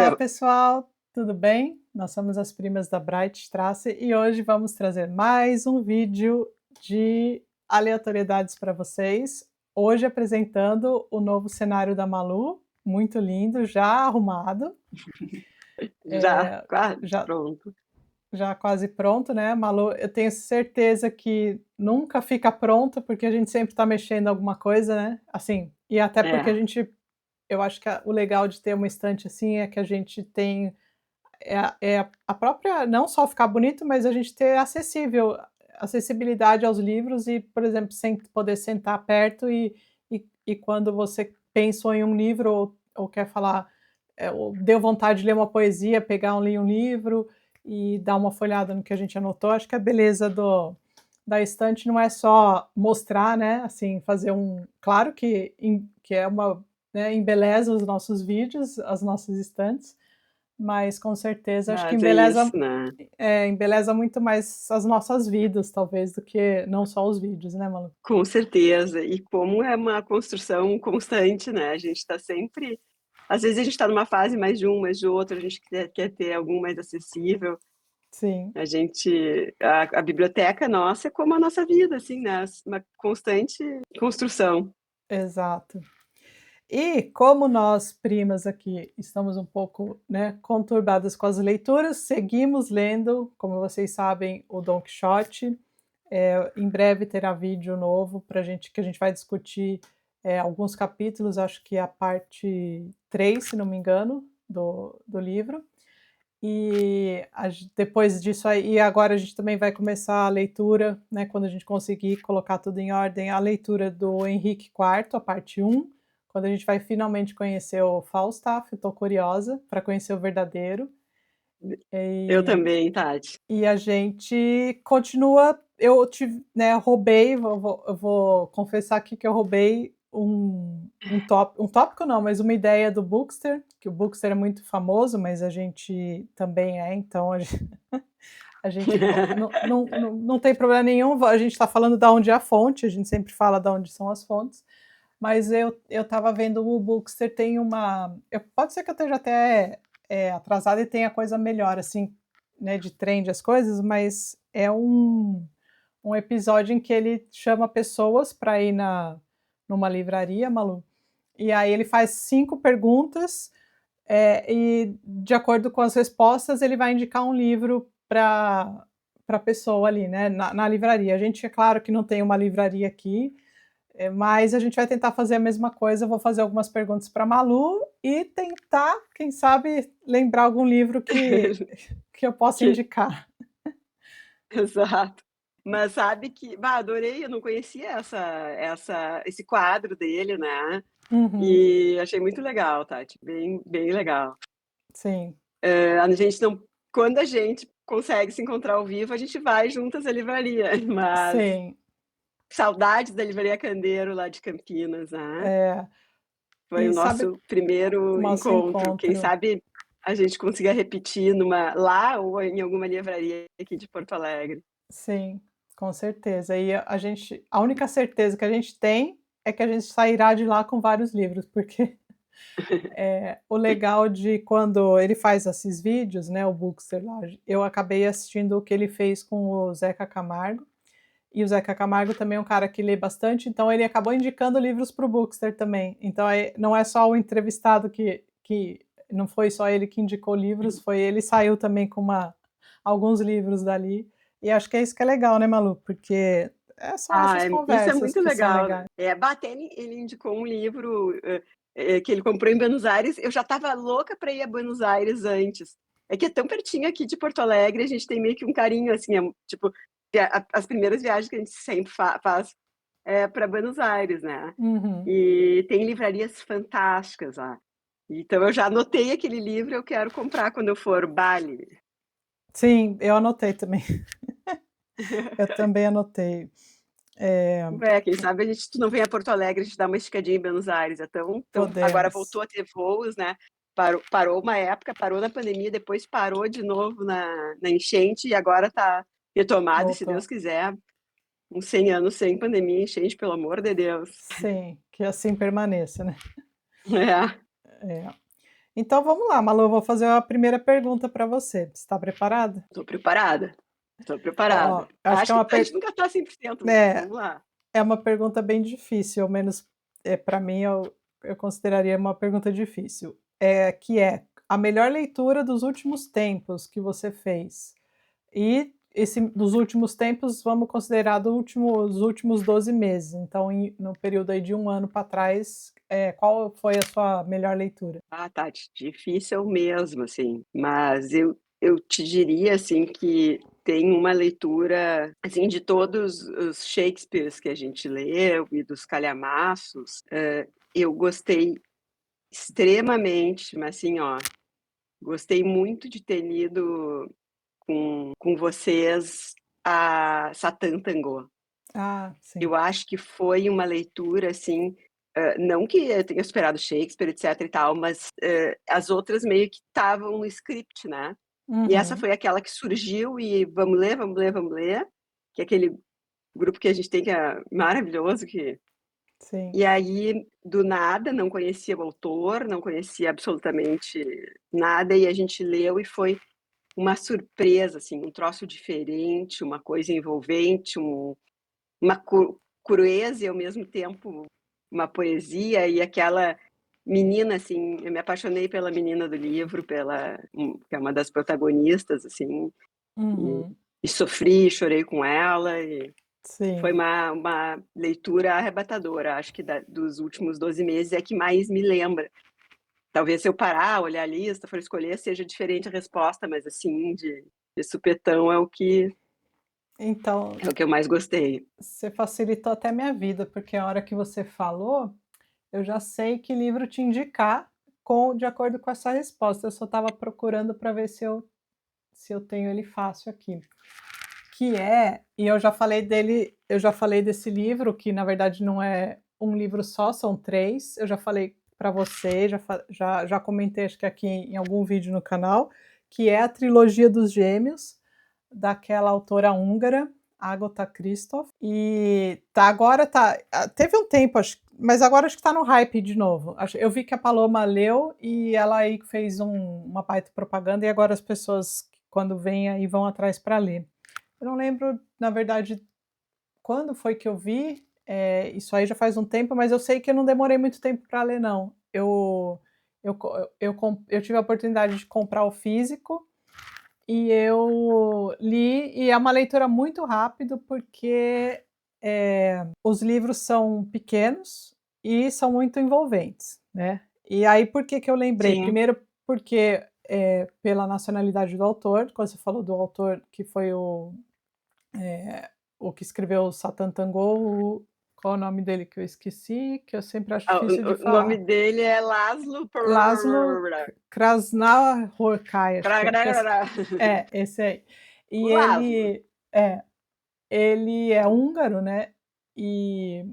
Olá, Alô. pessoal, tudo bem? Nós somos as primas da Bright Straße e hoje vamos trazer mais um vídeo de aleatoriedades para vocês. Hoje apresentando o novo cenário da Malu, muito lindo, já arrumado, Já, quase já, pronto. já quase pronto, né, Malu? Eu tenho certeza que nunca fica pronto porque a gente sempre está mexendo em alguma coisa, né? Assim, e até porque É, eu acho que o legal de ter uma estante assim é que a gente tem a própria não só ficar bonito, mas a gente ter acessibilidade aos livros e, por exemplo, sem poder sentar perto e quando você pensou em um livro ou quer falar, ou deu vontade de ler uma poesia, pegar um livro e dar uma folhada no que a gente anotou, acho que a beleza da estante não é só mostrar, né, assim, fazer claro que é uma, né, embeleza os nossos vídeos, as nossas estantes, mas com certeza acho que mas é isso, né. embeleza muito mais as nossas vidas talvez do que não só os vídeos, né, Malu? Com certeza. E como é uma construção constante, né, a gente está sempre às vezes a gente está numa fase mais de um, mais de outro, a gente quer ter algum mais acessível. Sim, A biblioteca nossa é como a nossa vida, assim, né, uma constante construção. exato. E como nós primas aqui estamos um pouco, né, conturbadas com as leituras, seguimos lendo, como vocês sabem, o Don Quixote. Em breve terá vídeo novo para gente que a gente vai discutir, alguns capítulos, acho que a parte 3, se não me engano, do livro. E depois disso aí, e agora a gente também vai começar a leitura, né, quando a gente conseguir colocar tudo em ordem, a leitura do Henrique IV, a parte 1, quando a gente vai finalmente conhecer o Falstaff, estou curiosa para conhecer o verdadeiro. Eu E também, Tati. e a gente continua. Eu tive, né, roubei, eu vou confessar aqui que eu roubei um tópico não, mas uma ideia do Bookster, que o Bookster é muito famoso, mas a gente também é, então a gente não tem problema nenhum, a gente está falando da onde é a fonte, a gente sempre fala da onde são as fontes, mas eu estava vendo o Bookster tem pode ser que eu esteja até atrasada e tenha coisa melhor, assim, né, de trend as coisas, mas é um episódio em que ele chama pessoas para ir numa livraria, Malu, e aí ele faz 5 perguntas, e de acordo com as respostas ele vai indicar um livro para a pessoa ali, né, na livraria. A gente, é claro que não tem uma livraria aqui, mas a gente vai tentar fazer a mesma coisa. Eu vou fazer algumas perguntas para Malu e tentar, quem sabe, lembrar algum livro que eu possa Que indicar. exato. Mas sabe que adorei, eu não conhecia esse quadro dele, né. Uhum, E achei muito legal, Tati, bem bem legal. sim, A gente não quando a gente consegue se encontrar ao vivo, a gente vai juntas à livraria, mas sim. saudades da Livraria Candeiro lá de Campinas, né. É, Foi o e sabe, nosso primeiro nosso encontro, quem encontro, sabe a gente consiga repetir lá ou em alguma livraria aqui de Porto Alegre. sim, com certeza. E a única certeza que a gente tem é que a gente sairá de lá com vários livros, porque o legal de quando ele faz esses vídeos, né, o Bookster lá, eu acabei assistindo o que ele fez com o Zeca Camargo, e o Zeca Camargo também é um cara que lê bastante, então ele acabou indicando livros para o Bookster também. Então não é só o entrevistado que não foi só ele que indicou livros, foi ele saiu também com alguns livros dali. E acho que é isso que é legal, né, Malu? Porque são essas Isso é conversas muito que são legal. legais. Até ele indicou um livro, que ele comprou em Buenos Aires, eu já estava louca para ir a Buenos Aires antes. É que é tão pertinho aqui de Porto Alegre, a gente tem meio que um carinho, assim, tipo, as primeiras viagens que a gente sempre faz é para Buenos Aires, né. Uhum. E tem livrarias fantásticas lá. Então eu já anotei aquele livro, eu quero comprar quando eu for, Bali. Sim, eu anotei também. Eu também anotei. É, Quem sabe tu não vem a Porto Alegre, a gente dá uma esticadinha em Buenos Aires, então agora podemos. voltou a ter voos, né, parou uma época, parou na pandemia, depois parou de novo na enchente e agora tá retomado e se Voltou. Deus quiser, uns 100 anos sem pandemia e enchente, pelo amor de Deus. Sim, que assim permaneça, né? É. É. Então vamos lá, Malu, eu vou fazer a primeira pergunta para você. Você está preparada? Estou preparada, estou preparada. Ó, acho que Acho que a gente nunca está 100%, mas é, vamos lá. é uma pergunta bem difícil, ao menos para mim eu consideraria uma pergunta difícil. Que é a melhor leitura dos últimos tempos que você fez. E esse dos últimos tempos, vamos considerar dos últimos 12 meses. Então, no período aí de um ano para trás, qual foi a sua melhor leitura? Ah, tá, difícil mesmo, assim, mas eu te diria, assim, que tem uma leitura, assim, de todos os Shakespeares que a gente leu e dos calhamaços, eu gostei extremamente, mas assim, ó, gostei muito de ter lido com vocês a Satã Tango. Ah, sim. Eu acho que foi uma leitura, assim, não que eu tenha superado Shakespeare, etc e tal, mas, as outras meio que estavam no script, né. E essa Uhum, foi aquela que surgiu e vamos ler, vamos ler, vamos ler, que é aquele grupo que a gente tem que é maravilhoso, que sim. e aí, do nada, não conhecia o autor, não conhecia absolutamente nada, e a gente leu e foi uma surpresa, assim, um troço diferente, uma coisa envolvente, uma crueza e ao mesmo tempo uma poesia, e aquela menina, assim, eu me apaixonei pela menina do livro, que é uma das protagonistas, assim, e Uhum, e sofri, chorei com ela, e foi sim. uma leitura arrebatadora, acho que dos últimos 12 meses é que mais me lembra. Talvez se eu parar, olhar a lista, for escolher, seja diferente a resposta, mas assim, de supetão Então, é o que eu mais gostei. você facilitou até minha vida, porque a hora que você falou, eu já sei que livro te indicar de acordo com essa resposta. Eu só estava procurando para ver se eu tenho ele fácil aqui. E eu já falei desse livro, que na verdade não é um livro só, são 3. Eu já falei para você, já comentei acho que aqui em algum vídeo no canal, que é a trilogia dos Gêmeos, daquela autora húngara, Agatha Christoph. E teve um tempo, mas agora acho que está no hype de novo. Eu vi que a Paloma leu e ela aí fez uma baita propaganda e agora as pessoas, quando vêm aí, vão atrás para ler. Eu não lembro, na verdade, quando foi que eu vi, isso aí já faz um tempo, mas eu sei que eu não demorei muito tempo para ler não. Eu tive a oportunidade de comprar o físico, e eu li, e é uma leitura muito rápido, porque, os livros são pequenos e são muito envolventes, né. E aí por que que eu lembrei? Sim. Primeiro porque, pela nacionalidade do autor, quando você falou do autor que foi o que escreveu o Satan Tango, qual é o nome dele que eu esqueci, que eu sempre acho Ah, difícil de o nome falar. dele é Laszlo Laszlo Krasznahorkai, acho que esse aí. E O Laszlo. é, ele é húngaro, né, e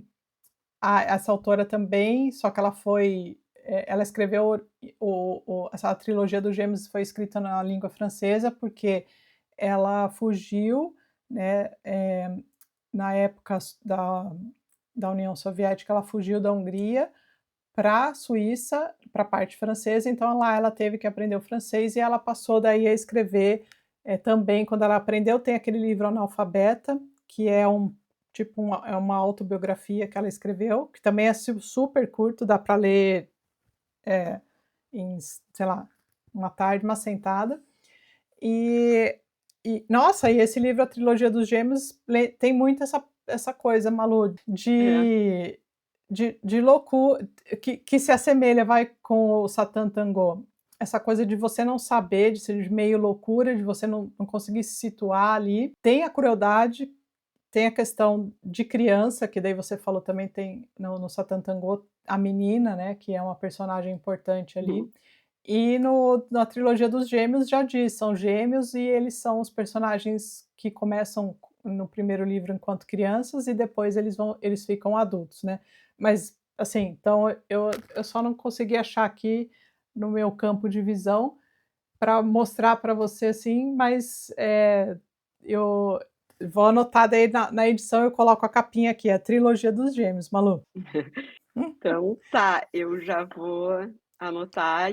essa autora também, só que ela escreveu essa trilogia dos Gêmeos foi escrita na língua francesa, porque ela fugiu, né, na época da União Soviética, ela fugiu da Hungria para a Suíça, para a parte francesa, então lá ela teve que aprender o francês e ela passou daí a escrever, também quando ela aprendeu, tem aquele livro Analfabeta, que é uma autobiografia que ela escreveu, que também é super curto, dá para ler, eh, em, sei lá, uma tarde, uma sentada. E nossa, e esse livro, A Trilogia dos Gêmeos, tem muito essa coisa, Malu, É. de loucura, que se assemelha, vai, com o Satan Tango. Essa coisa de você não saber, de ser meio loucura, de você não conseguir se situar ali. Tem a crueldade, tem a questão de criança, que daí você falou também, tem no Satan Tango a menina, né, que é uma personagem importante ali. Uhum. E na trilogia dos Gêmeos já diz, são gêmeos e eles são os personagens que começam no primeiro livro enquanto crianças e depois eles ficam adultos, né. Mas, assim, então eu só não consegui achar aqui no meu campo de visão para mostrar para você, assim, mas, eu vou anotar, daí na edição eu coloco a capinha aqui, a trilogia dos Gêmeos, Malu. Então tá, eu já vou anotar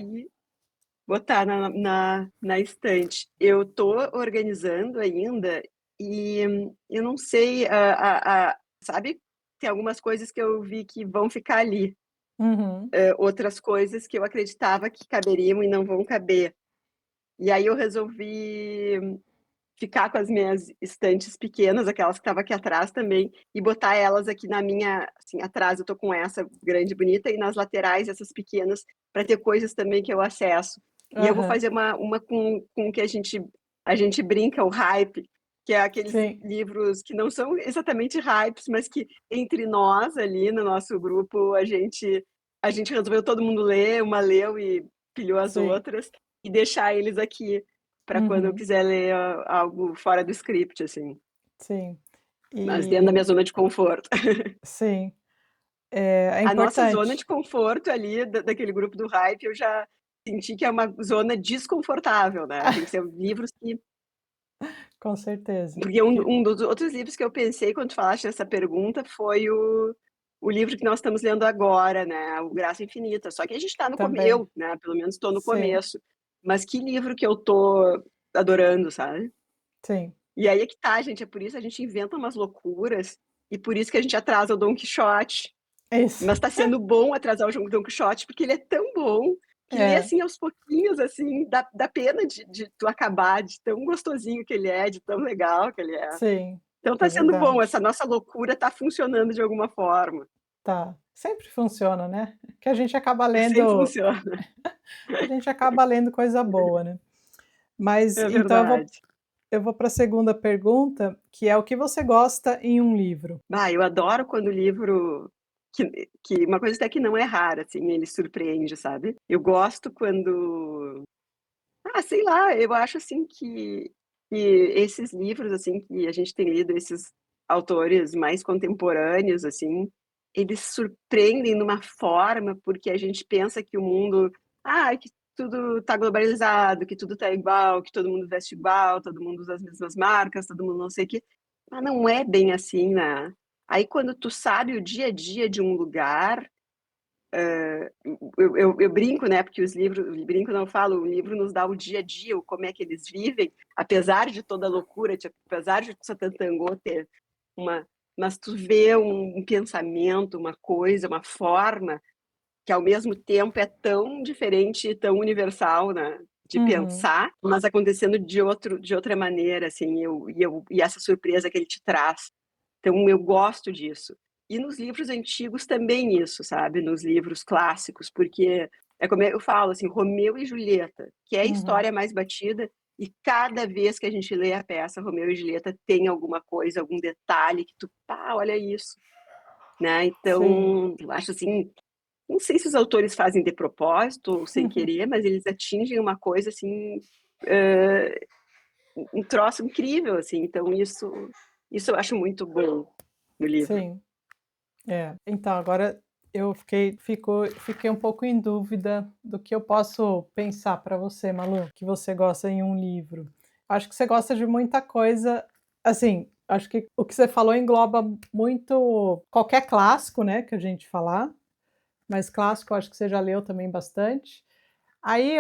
botar na estante. Eu tô organizando ainda e eu não sei, sabe, tem algumas coisas que eu vi que vão ficar ali, Uhum. outras coisas que eu acreditava que caberiam e não vão caber. E aí eu resolvi ficar com as minhas estantes pequenas, aquelas que estavam aqui atrás também, e botar elas aqui na minha, assim, atrás eu tô com essa grande bonita e nas laterais essas pequenas para ter coisas também que eu acesso. E eu vou Aham. fazer uma com que a gente brinca o hype, que é aqueles Sim, livros que não são exatamente hypes, mas que entre nós ali no nosso grupo a gente resolveu todo mundo ler, uma leu e pilhou as sim. outras e deixar eles aqui para quando eu Uhum. quiser ler algo fora do script, assim, Sim. mas dentro da E minha zona de conforto. sim, é A nossa zona de importante, conforto ali, daquele grupo do hype, eu já senti que é uma zona desconfortável, né? Tem que ser livros que. com certeza. Porque um dos outros livros que eu pensei quando tu falaste nessa pergunta foi o livro que nós estamos lendo agora, né? O Graça Infinita. Só que a gente está no começo, Também. eu, né? Pelo menos estou no Sim, começo. Mas que livro que eu tô adorando, sabe? sim. E aí é que tá, gente, é por isso que a gente inventa umas loucuras e por isso que a gente atrasa o Don Quixote. Isso. Mas tá sendo bom atrasar o Don Quixote, porque ele é tão bom que lê É, assim aos pouquinhos, assim, dá pena de tu acabar, de tão gostosinho que ele é, de tão legal que ele é. sim, Então é tá sendo bom, verdade. essa nossa loucura tá funcionando de alguma forma. Tá. Sempre funciona, né? Que Sempre funciona, a gente acaba lendo coisa boa, né? Mas é então verdade. eu vou para a segunda pergunta, que é o que você gosta em um livro? Ah, eu adoro quando o livro que uma coisa até que não é rara, assim, ele surpreende, sabe? Eu gosto quando sei lá, eu acho assim que esses livros assim que a gente tem lido, esses autores mais contemporâneos assim, eles surpreendem numa forma, porque a gente pensa que o mundo, que tudo está globalizado, que tudo está igual, que todo mundo veste igual, todo mundo usa as mesmas marcas, todo mundo não sei o quê. Mas não é bem assim, né? Aí quando tu sabe o dia a dia de um lugar, eu brinco, né? Porque os livros, brinco não falo, o livro nos dá o dia a dia, o como é que eles vivem, apesar de toda a loucura, apesar de Satantangô ter uma, mas tu vê um pensamento, uma coisa, uma forma que ao mesmo tempo é tão diferente e tão universal, né? De Uhum, pensar, mas acontecendo de outra maneira, assim, e essa surpresa que ele te traz. Então, eu gosto disso. E nos livros antigos também isso, sabe? Nos livros clássicos, porque é como eu falo, assim, Romeu e Julieta, que é a uhum. história mais batida, e cada vez que a gente lê a peça Romeu e Julieta tem alguma coisa, algum detalhe que tu, olha isso, né? Sim. Então, eu acho assim, não sei se os autores fazem de propósito ou sem querer, mas eles atingem uma coisa assim, um troço incrível, assim. Então, isso eu acho muito bom no livro. Sim. É. Então, agora eu fiquei um pouco em dúvida do que eu posso pensar para você, Malu, que você gosta em um livro. Acho que você gosta de muita coisa, assim, acho que o que você falou engloba muito qualquer clássico, né, que a gente falar, mas clássico eu acho que você já leu também bastante. Aí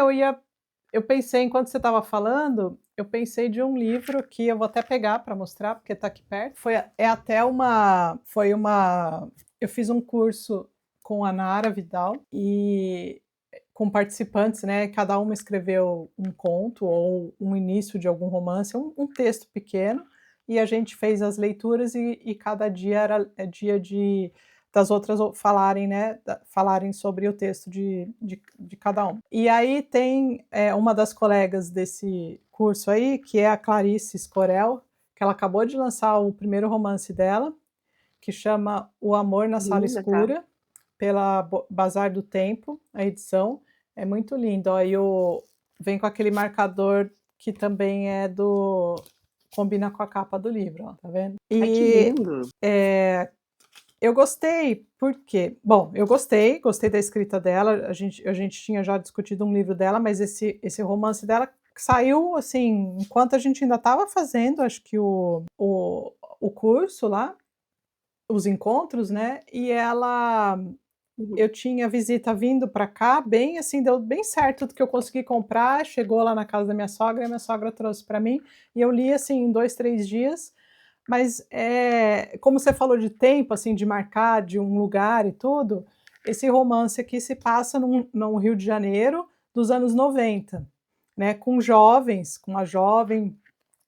eu pensei enquanto você estava falando, eu pensei de um livro que eu vou até pegar para mostrar, porque está aqui perto. É até uma foi uma eu fiz um curso com a Nara Vidal e com participantes, né, cada uma escreveu um conto ou um início de algum romance, um texto pequeno, e a gente fez as leituras e cada dia é dia das outras falarem, né, falarem sobre o texto de cada um. E aí tem uma das colegas desse curso aí, que é a Clarice Scorel, que ela acabou de lançar o primeiro romance dela, que chama O Amor na Sala Linda, tá? Escura, pela Bazar do Tempo, a edição. É muito lindo. Aí vem com aquele marcador que também é do. Combina com a capa do livro, ó, tá vendo? Ai, que E lindo. eu gostei, porque, bom, gostei da escrita dela. A gente tinha já discutido um livro dela, mas esse romance dela saiu assim, enquanto a gente ainda estava fazendo, acho que o curso lá, os encontros, né? E ela Uhum. eu tinha visita vindo para cá, bem assim, deu bem certo do que eu consegui comprar, chegou lá na casa da minha sogra, e a minha sogra trouxe para mim, e eu li, assim, em 2, 3 dias, mas, como você falou de tempo, assim, de marcar, de um lugar e tudo, esse romance aqui se passa num Rio de Janeiro dos anos 90, né, com jovens, com uma jovem,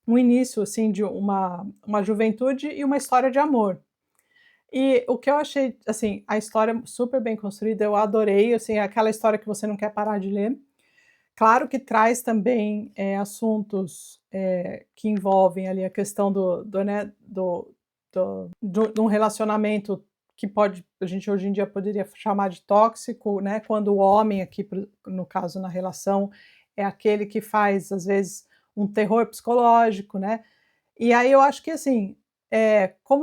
um início, assim, de uma juventude e uma história de amor. E o que eu achei, assim, a história super bem construída, eu adorei, assim, é aquela história que você não quer parar de ler. Claro que traz também, assuntos, que envolvem ali a questão né, de um relacionamento que pode a gente hoje em dia poderia chamar de tóxico, né, quando o homem aqui, no caso na relação, é aquele que faz, às vezes, um terror psicológico, né. E aí eu acho que, assim,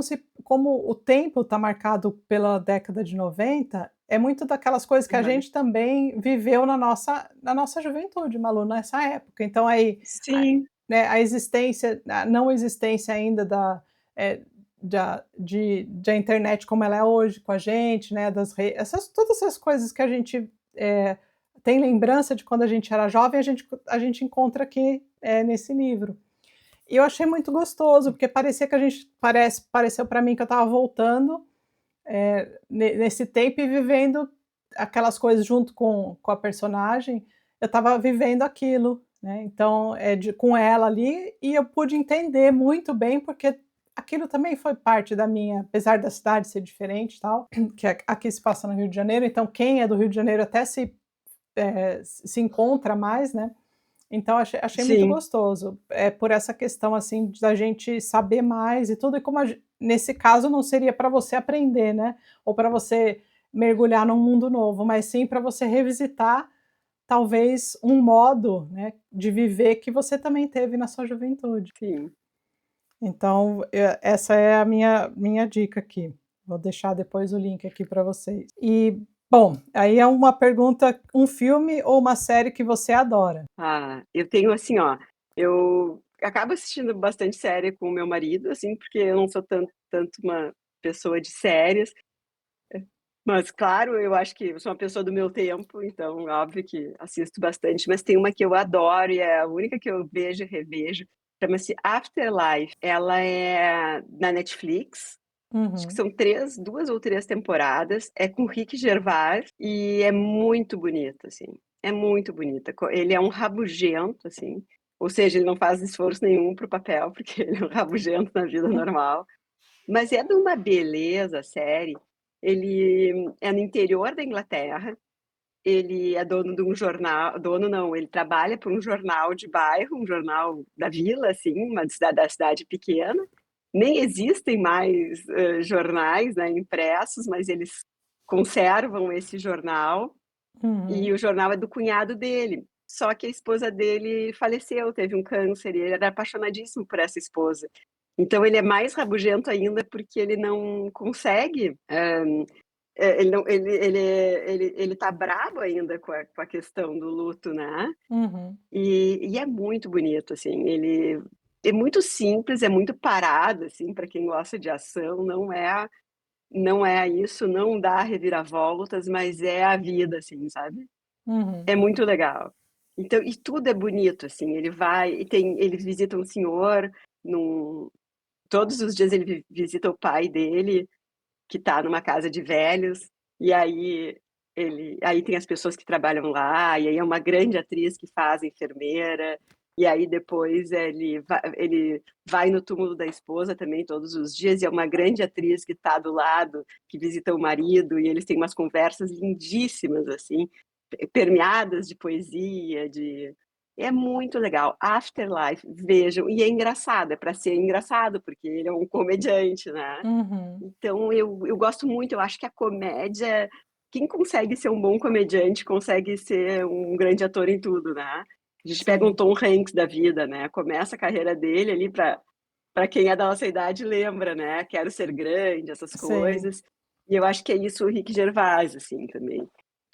como o tempo está marcado pela década de 90, é muito daquelas coisas que a Aham. gente também viveu na nossa juventude, Malu, nessa época. Então aí, a Sim, né, a não existência ainda eh, da internet como ela é hoje com a gente, né, das re essas todas essas coisas que a gente, tem lembrança de quando a gente era jovem, a gente encontra aqui, nesse livro. E eu achei muito gostoso, porque parecia que a gente pareceu para mim que eu estava voltando, nesse tempo e vivendo aquelas coisas junto com a personagem, eu estava vivendo aquilo, né, então, com ela ali, e eu pude entender muito bem, porque aquilo também foi parte da minha, apesar da cidade ser diferente e tal, que aqui se passa no Rio de Janeiro, então quem é do Rio de Janeiro até se encontra mais, né. Então achei muito sim, gostoso, por essa questão, assim, da gente saber mais e tudo, e como nesse caso não seria para você aprender, né, ou para você mergulhar num mundo novo, mas sim para você revisitar, talvez, um modo, né, de viver que você também teve na sua juventude. sim. Então, essa é a minha dica aqui. Vou deixar depois o link aqui para vocês. E, bom, aí é uma pergunta, um filme ou uma série que você adora? Ah, eu tenho assim, ó, eu acabo assistindo bastante série com o meu marido, assim, porque eu não sou tanto uma pessoa de séries, mas claro, eu acho que eu sou uma pessoa do meu tempo, então óbvio que assisto bastante, mas tem uma que eu adoro e é a única que eu vejo e revejo, chama-se Afterlife. Ela é na Netflix, acho que Uhum, são 2 ou 3 temporadas, é com Rick Gervais e é muito bonita, assim, é muito bonita. Ele é um rabugento, assim, ou seja, ele não faz esforço nenhum para o papel, porque ele é um rabugento na vida normal, mas é de uma beleza a série. Ele é no interior da Inglaterra, ele é dono de um jornal, dono não, ele trabalha para um jornal de bairro, um jornal da vila, assim, uma da cidade pequena. Nem existem mais, jornais, né, impressos, mas eles conservam esse jornal, e uhum. o jornal é do cunhado dele. Só que a esposa dele faleceu, teve um câncer, e ele era apaixonadíssimo por essa esposa. Então ele é mais rabugento ainda, porque ele não consegue, ele não ele tá brabo ainda com a questão do luto, né. Uhum, E é muito bonito, assim, ele é muito simples, é muito parado, assim, para quem gosta de ação, não é isso, não dá reviravoltas, mas é a vida, assim, sabe. uhum, É muito legal. Então e tudo é bonito, assim, ele vai e ele visita um senhor num todos os dias ele visita o pai dele, que está numa casa de velhos, e aí tem as pessoas que trabalham lá, e aí é uma grande atriz que faz a enfermeira, e aí depois ele vai no túmulo da esposa também todos os dias, e é uma grande atriz que está do lado, que visita o marido, e eles têm umas conversas lindíssimas, assim, permeadas de poesia, é muito legal. Afterlife, vejam, e é engraçado, é para ser engraçado, porque ele é um comediante, né. uhum. Então eu gosto muito, eu acho que a comédia, quem consegue ser um bom comediante, consegue ser um grande ator em tudo, né. A gente pega um Sim, Tom Hanks da vida, né, começa a carreira dele ali para quem é da nossa idade lembra, né, Quero Ser Grande, essas sim, coisas. E eu acho que é isso o Rick Gervais, assim, também.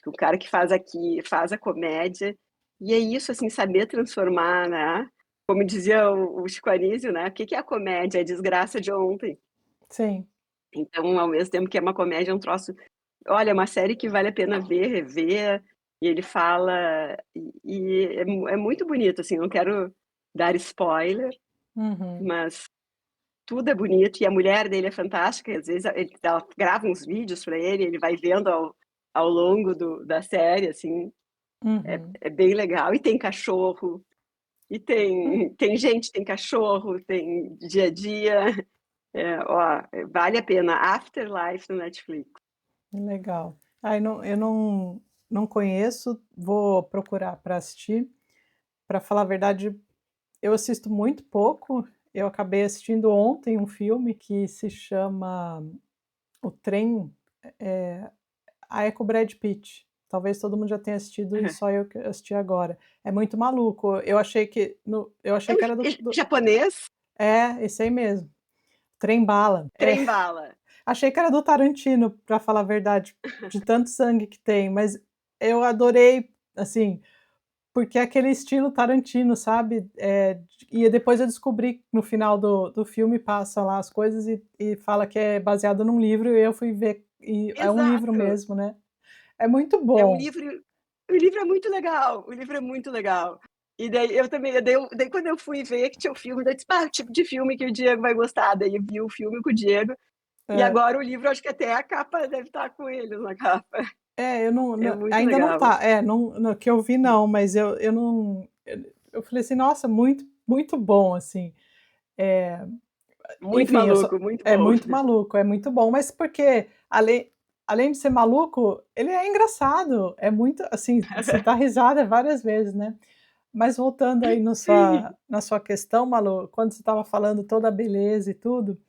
O cara que faz a comédia, e é isso, assim, saber transformar, né, como dizia o Chico Anísio, né, o que que é a comédia? É a desgraça de ontem. sim. Então, ao mesmo tempo que é uma comédia, é um troço, olha, é uma série que vale a pena ver, rever, e ele fala, e é muito bonito, assim, não quero dar spoiler, Uhum. mas tudo é bonito, e a mulher dele é fantástica, e às vezes ela grava uns vídeos para ele, ele vai vendo ao longo da série, assim, Uhum. é bem legal. E tem cachorro, e tem gente, tem cachorro, tem dia a dia. Ó, vale a pena. Afterlife no Netflix. Legal. Ai, eu não conheço, vou procurar para assistir. Para falar a verdade, eu assisto muito pouco. Eu acabei assistindo ontem um filme que se chama O Trem, eh, é com o Brad Pitt. Talvez todo mundo já tenha assistido e só eu que assisti agora. É muito maluco. Eu É achei que era do japonês, é, esse aí mesmo, Trem Bala. É, trem bala. achei que era do Tarantino, para falar a verdade, de tanto sangue que tem, mas eu adorei, assim, porque é aquele estilo Tarantino, sabe, e depois eu descobri no final do filme passa lá as coisas e fala que é baseado num livro e eu fui ver e é um livro Exato. mesmo, né. É muito É um bom. livro o livro é muito legal, o livro é muito legal. E daí eu também, daí quando eu fui ver que tinha o filme, daí eu disse: "Ah, o tipo de filme que o Diego vai gostar", daí eu vi o filme com o Diego, e É. agora o livro acho que até a capa deve estar com eles na capa. É, eu não É não muito ainda não legal. tá não no que eu vi não, mas eu não eu falei assim: "Nossa, muito muito bom", assim. Eh, Muito enfim, eu só maluco, muito é bom. muito maluco, é muito bom, mas porque além de ser maluco, ele é engraçado, é muito assim, você dá risada várias vezes, né. Mas voltando aí no Sim. sua na sua questão, Malu, quando você estava falando toda a beleza e tudo,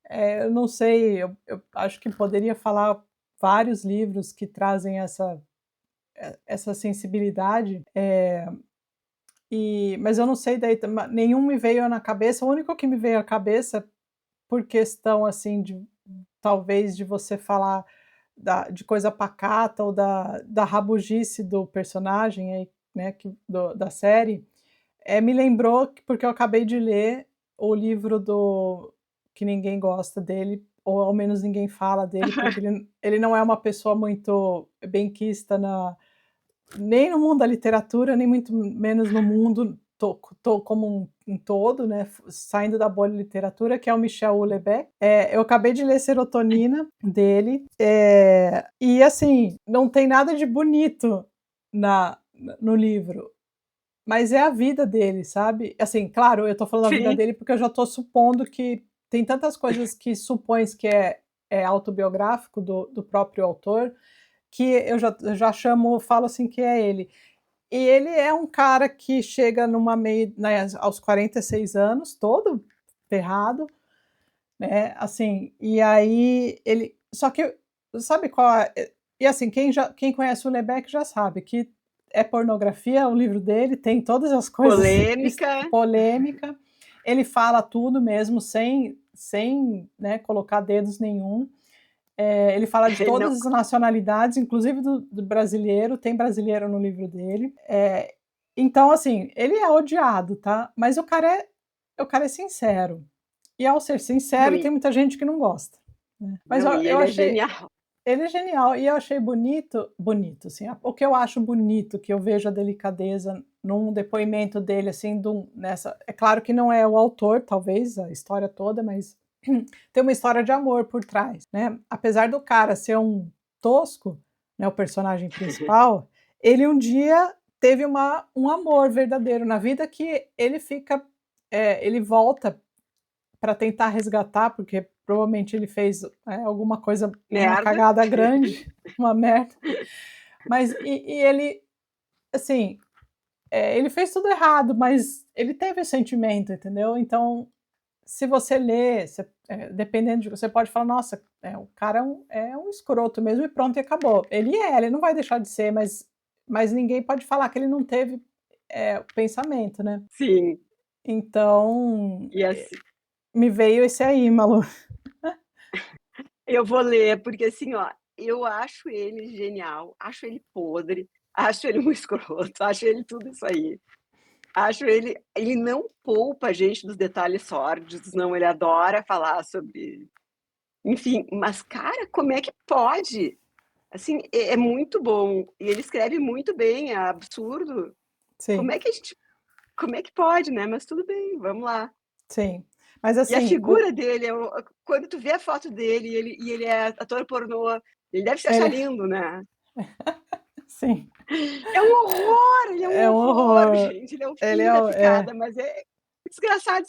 eu não sei, eu acho que poderia falar vários livros que trazem essa sensibilidade, mas eu não sei daí nenhum me veio na cabeça, o único que me veio à cabeça, por questão, assim, de talvez de você falar de coisa pacata ou da rabugice do personagem aí, né, da série, me lembrou porque eu acabei de ler o livro do que ninguém gosta dele, ou ao menos ninguém fala dele, porque ele não é uma pessoa muito benquista nem no mundo da literatura, nem muito menos no mundo como um todo, né, saindo da bolha literatura, que é o Michel Houellebecq. Eu acabei de ler Serotonina, dele, e assim, não tem nada de bonito no livro, mas é a vida dele, sabe. Assim, claro, eu estou falando a vida Sim. dele, porque eu já estou supondo que tem tantas coisas que supões que é autobiográfico do próprio autor, que eu já falo assim que é ele. E ele é um cara que chega né, aos 46 anos, todo ferrado, né, assim, e aí ele só que sabe qual e assim, quem conhece o Lebec já sabe que é pornografia o livro dele, tem todas as coisas Polêmica, polêmica, ele fala tudo mesmo sem, né, colocar dedos nenhum. Ele fala de não, todas as nacionalidades, inclusive do brasileiro, tem brasileiro no livro dele. Então, assim, ele é odiado, tá? Mas o cara é sincero. E ao ser não, sincero, tem muita gente que não gosta, né? Mas não, e eu ele é achei genial. ele é genial e eu achei bonito, assim, o que eu acho bonito, que eu vejo a delicadeza num depoimento dele, assim, nessa é claro que não é o autor, talvez, a história toda, mas tem uma história de amor por trás, né. Apesar do cara ser um tosco, né, o personagem principal, ele um dia teve um amor verdadeiro na vida que ele fica, ele volta para tentar resgatar, porque provavelmente ele fez, alguma coisa, uma Merda. cagada grande, uma merda, mas ele, assim, ele fez tudo errado, mas ele teve o sentimento, entendeu? Então, se você lê, dependendo de você pode falar: "Nossa, o cara é um escroto mesmo", e pronto, e acabou. Ele não vai deixar de ser, mas ninguém pode falar que ele não teve, o pensamento, né. Sim, Então, e assim, me veio esse aí, Malu. eu vou ler, porque assim, ó, eu acho ele genial, acho ele podre, acho ele um escroto, acho ele tudo isso aí. Acho ele não poupa a gente dos detalhes sórdidos, não, ele adora falar sobre enfim, mas cara, como é que pode? Assim, é muito bom. E ele escreve muito bem, é absurdo. Como Sim, é que a gente como é que pode, né, mas tudo bem, vamos lá. sim. Mas E a assim, figura dele quando tu vê a foto dele e ele é ator pornô, ele deve se achar ele lindo, né. sim, Ele é um é um horror, horror. gente, ele é o Ele fim é da o picada, mas é desgraçado,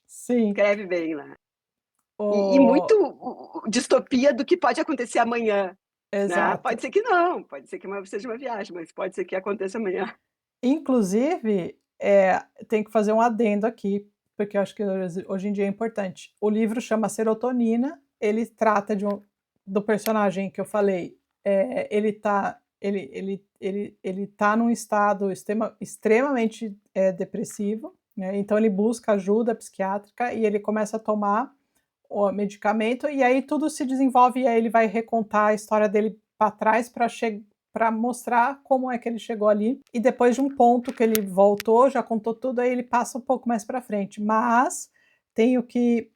sim, escreve bem lá. E muito o distopia do que pode acontecer amanhã, né. exato. Pode ser que não, pode ser que seja uma viagem, mas pode ser que aconteça amanhã. Inclusive, tem que fazer um adendo aqui, porque eu acho que hoje em dia é importante. O livro chama Serotonina, ele trata do personagem que eu falei, ele tá num estado extremamente, depressivo, né, então ele busca ajuda psiquiátrica e ele começa a tomar o medicamento, e aí tudo se desenvolve, e aí ele vai recontar a história dele para trás para mostrar como é que ele chegou ali. E depois de um ponto que ele voltou, já contou tudo, aí ele passa um pouco mais para frente. Mas tenho que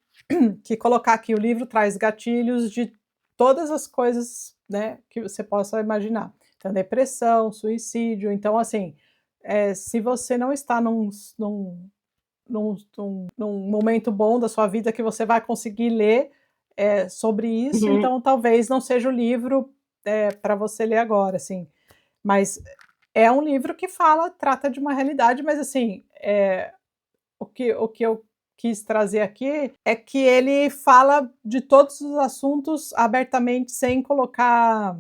colocar aqui: o livro traz gatilhos de todas as coisas, né, que você possa imaginar. Então, depressão, suicídio. Então, assim, se você não está num momento bom da sua vida que você vai conseguir ler sobre isso, Uhum. então talvez não seja o livro para você ler agora, assim. Mas é um livro que trata de uma realidade, mas assim, o que eu quis trazer aqui é que ele fala de todos os assuntos abertamente, sem colocar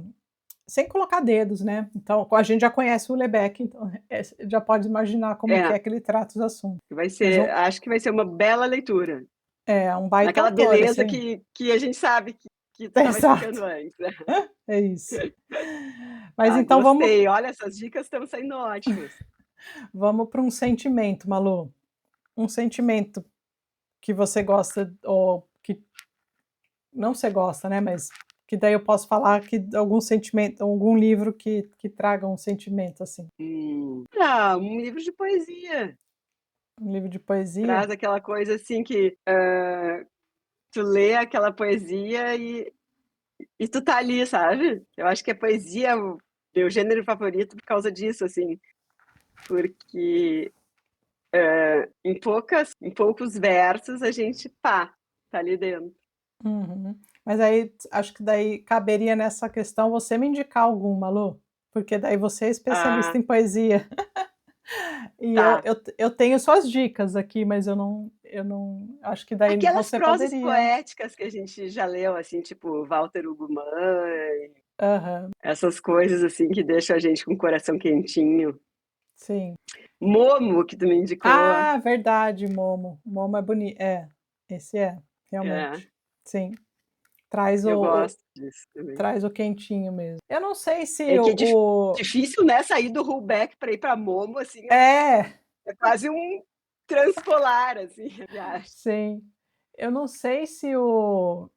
dedos, né. Então, a gente já conhece o Lebec, então, já pode imaginar como que É, é que ele trata os assuntos. vai Mas ser acho que vai ser uma bela leitura. um baita Naquela autor, beleza assim. que a gente sabe que tu estava Exato, explicando antes, né. é isso. Mas Ah, então vamos gostei. Olha, essas dicas estão saindo ótimas. vamos para um sentimento, Malu. Um sentimento que você gosta ou que não você gosta, né, mas que daí eu posso falar que algum sentimento, algum livro que traga um sentimento, assim. Um livro de poesia. Um livro de poesia? Traz aquela coisa, assim, que, tu lê aquela poesia e tu tá ali, sabe. Eu acho que a poesia é o meu gênero favorito por causa disso, assim, porque, em poucos versos a gente, tá ali dentro. Uhum. Mas aí acho que daí caberia nessa questão você me indicar algum, Malu, porque daí você é especialista Ah, em poesia. E eu tá. eu eu tenho suas dicas aqui, mas eu não acho que daí Aquelas você prosas poderia. poéticas que a gente já leu, assim, tipo Walter Ugumã, Aham, essas coisas, assim, que deixam a gente com o coração quentinho. sim. Momo, que tu me indicou. Ah, verdade, Momo. Momo é bonito. Esse É, realmente. Sim, traz eu o gosto disso também. traz o quentinho mesmo. Eu não sei se É que é o difícil, né, sair do Rubeck para ir para Momo, assim, é, é quase um transpolar, assim, a viagem. sim. Eu não sei se o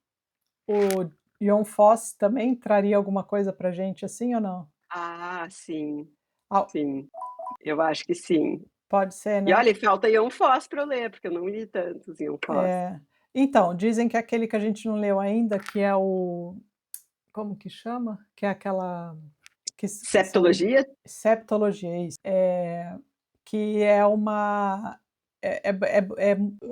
John Fosse também traria alguma coisa pra gente assim ou não? Ah, sim, Ah, sim, eu acho que sim. pode ser, E né? olha, e falta Ion Foss para eu ler, porque eu não li tantos Ion Foss. É. Então, dizem que aquele que a gente não leu ainda, que é o como que chama? Que é aquela que são Septologia? septologia, isso. Que é uma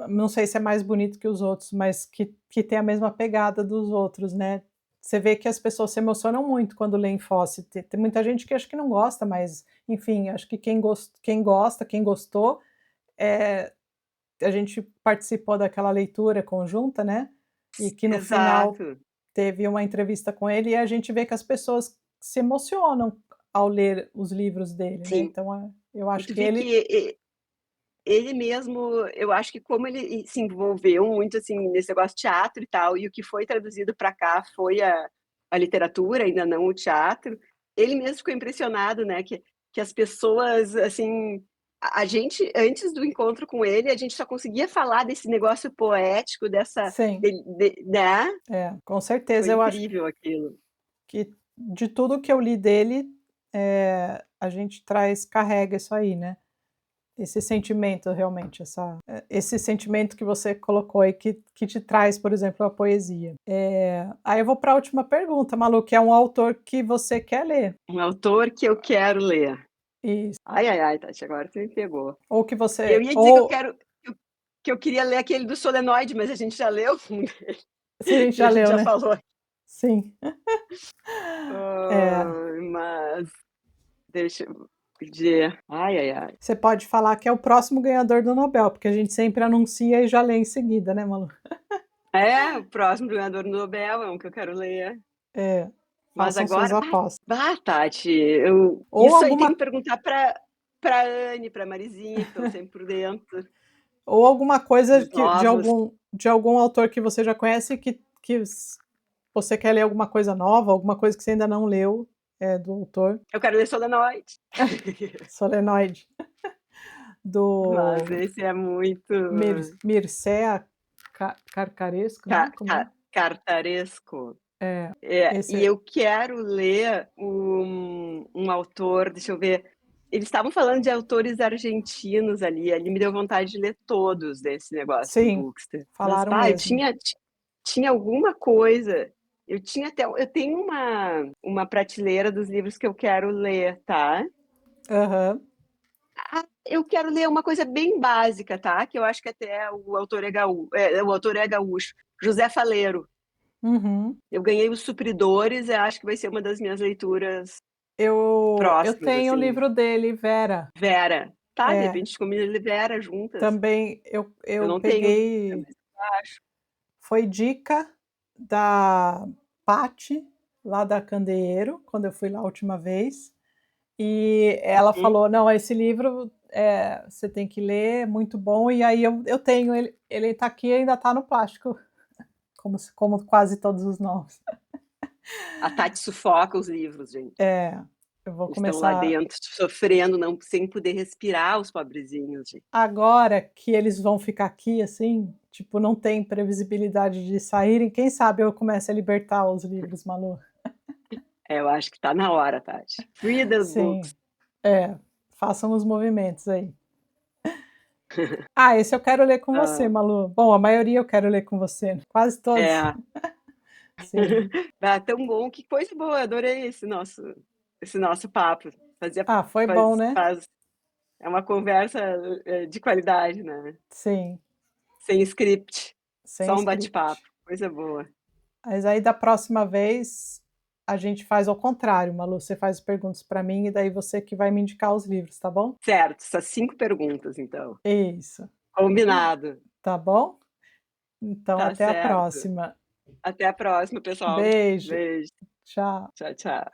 não sei se é mais bonito que os outros, mas que tem a mesma pegada dos outros, né. Você vê que as pessoas se emocionam muito quando leem Fosse. Tem muita gente que acha que não gosta, mas, enfim, acho que quem gosta, quem gostou, eh, a gente participou daquela leitura conjunta, né, e que no final Exato. teve uma entrevista com ele e a gente vê que as pessoas se emocionam ao ler os livros dele, né, Sim. então, eu E acho tu que vê que ele ele mesmo, eu acho que como ele se envolveu muito, assim, nesse negócio de teatro e tal, e o que foi traduzido para cá foi a literatura, ainda não o teatro, ele mesmo ficou impressionado, né, que as pessoas, assim, a gente antes do encontro com ele, a gente só conseguia falar desse negócio poético, dessa sim, dele né, com foi certeza eu acho incrível aquilo. que de tudo que eu li dele, a gente carrega isso aí, né. esse sentimento realmente, esse sentimento que você colocou aí que te traz, por exemplo, a poesia. Aí eu vou para a última pergunta, Malu, que é um autor que você quer ler. Um autor que eu quero ler. Isso. Ai, ai, ai, Tati, agora você me pegou. Ou que Eu você ia dizer ou que eu queria ler aquele do solenoide, mas a gente já leu um dele, se a gente e a já gente leu, já né? falou. Sim. É. Mas deixa eu ver. Ai, ai, ai. Você pode falar que é o próximo ganhador do Nobel, porque a gente sempre anuncia e já lê em seguida, né, Malu? É, o próximo ganhador do Nobel é um que eu quero ler. É. Mas Façam suas agora, apostas. Tati, Ou isso aí tem alguma que perguntar para Anne, para Marizinha, que estão sempre por dentro ou alguma coisa dos que novos. de algum autor que você já conhece que você quer ler alguma coisa nova, alguma coisa que você ainda não leu, do autor. Eu quero ler Solenoide. Solenoide, Mas do esse é muito Mircea Carcaresco, não? Como é? cartaresco. É, E esse eu quero ler um autor, deixa eu ver. Eles estavam falando de autores argentinos ali me deu vontade de ler todos desse negócio do sim, Bookster. Mas, falaram eu mesmo. tinha alguma coisa. Eu tenho uma prateleira dos livros que eu quero ler, tá? Aham. Eu quero ler uma coisa bem básica, tá? Que eu acho que até o autor é gaúcho. José Faleiro. Uhum. Eu ganhei os Supridores, eu acho que vai ser uma das minhas leituras Eu próximas, tenho o assim. livro dele, Vera. Vera. Tá, de É, repente combina ele e Vera juntas. também Eu eu não tenho Vera, peguei mas eu acho. foi dica da Pati, lá da Candeeiro, quando eu fui lá a última vez, e ela Uhum. falou: "Não, esse livro, você tem que ler, é muito bom", e aí eu tenho ele tá aqui e ainda tá no plástico, como quase todos os novos. A Tati sufoca os livros, gente. É, eu vou Eles estão lá começar dentro, sofrendo, não, sem poder respirar, os pobrezinhos, gente. agora que eles vão ficar aqui, assim, tipo, não tem previsibilidade de saírem, quem sabe eu comece a libertar os livros, Malu. Eu acho que tá na hora, Tati. Free the Sim, books. é, façam os movimentos aí. Esse eu quero ler com você, Ah, Malu. Bom, a maioria eu quero ler com você, quase todos. é. Sim. Tão bom, que coisa boa, adorei esse nosso papo. Fazia, Foi bom, faz, né? faz, é uma conversa de qualidade, né? Sim, Sem script, sem só um bate-papo, script. coisa boa. Mas aí da próxima vez a gente faz ao contrário, Malu. Você faz perguntas para mim e daí você que vai me indicar os livros, tá bom? Certo, essas 5 perguntas, então. Isso. Combinado. Tá bom? Então Tá até a certo. próxima. Até a próxima, pessoal. Beijo. Beijo. Tchau. Tchau, tchau.